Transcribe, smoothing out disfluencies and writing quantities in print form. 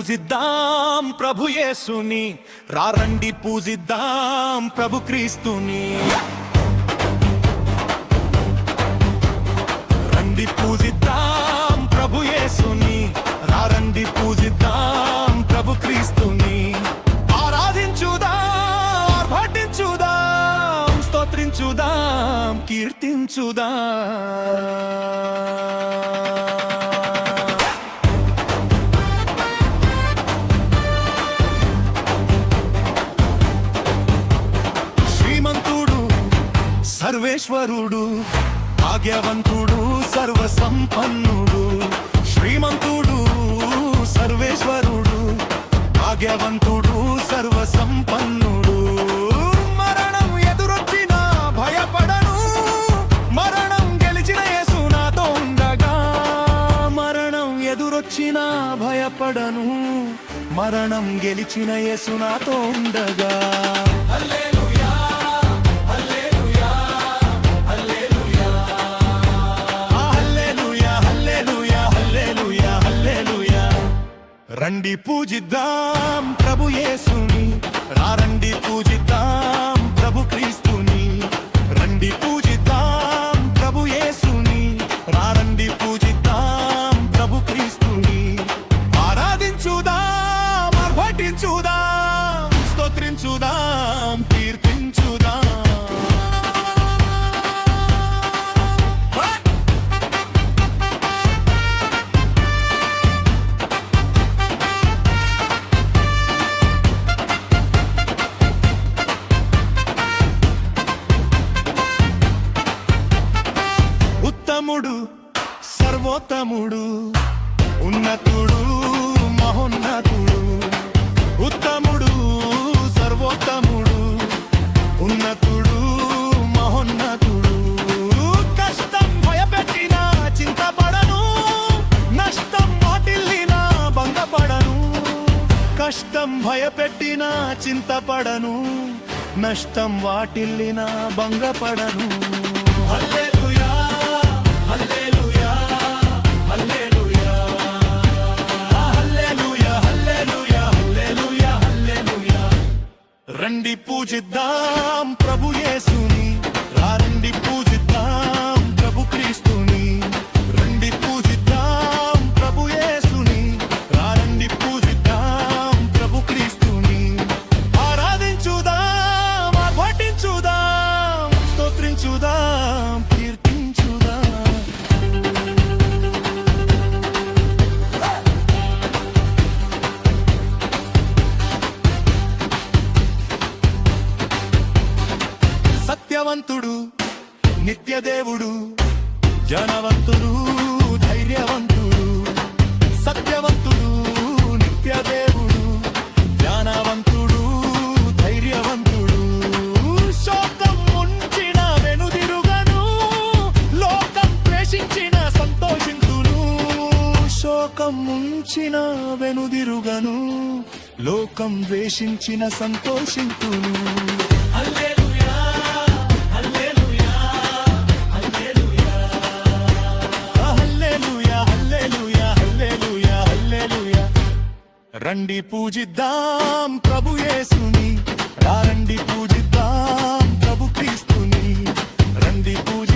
పూజిద్దాం ప్రభు యేసుని, రండి పూజిద్దాం ప్రభు క్రీస్తుని. రండి పూజిద్దాం ప్రభు యేసుని, రండి పూజిద్దాం ప్రభు క్రీస్తుని. ఆరాధించుదాం, ఆర్భటించుదాం, స్తోత్రించుదాం, కీర్తించుదాం. సర్వేశ్వరుడు, భాగ్యవంతుడు, సర్వసంపన్నుడు. శ్రీమంతుడు, సర్వేశ్వరుడు, భాగ్యవంతుడు, సర్వసంపన్నుడు. మరణం ఎదురొచ్చినా భయపడను, మరణం గెలిచిన యేసు నాతో ఉండగా. మరణం ఎదురొచ్చినా భయపడను, మరణం గెలిచిన యేసు నాతో ఉండగా. రండి పూజిద్దాం ప్రభు యేసుని, రండి పూజిద్దాం ప్రభు క్రీస్తుని. రండి పూజిద్దాం ప్రభు యేసుని, రండి పూజిద్దాం ప్రభు క్రీస్తుని. ఆరాధించుదాం, ఆర్భటించుదాం, స్తోత్రించుదాం, కీర్తించుదాం. ఉత్తముడు, సర్వోత్తముడు, ఉన్నతుడు, మహోన్నతుడు. ఉత్తముడు, సర్వోత్తముడు, ఉన్నతుడు, మహోన్నతుడు. కష్టం భయపెట్టినా చింతపడను, నష్టం వాటిల్లినా భంగపడను. కష్టం భయపెట్టినా చింతపడను, నష్టం వాటిల్లినా భంగపడను. రండి పూజిద్దాం ప్రభు యేసుని, రండి పూజిద్దాం ప్రభు క్రీస్తుని. రండి పూజిద్దాం ప్రభు యేసుని, రండి పూజిద్దాం ప్రభు క్రీస్తుని. ఆరాధించుదాం, ఆర్భటించుదాం, స్తోత్రించుదాం, కీర్తించుదాం. సత్యవంతుడు, నిత్యదేవుడు, జనవంతుడు, ధైర్యవంతుడు. సత్యవంతుడు, నిత్యదేవుడు, జ్ఞానవంతుడు, ధైర్యవంతుడు. శోకం ముంచిన వెనుదిరుగను, లోకం ద్వేషించిన సంతోషింతును. శోకం ముంచిన వెనుదిరుగను, లోకం ద్వేషించిన సంతోషింతును. రండి పూజిద్దాం ప్రభు యేసుని, రండి పూజిద్దాం ప్రభు క్రీస్తుని. రండి పూజ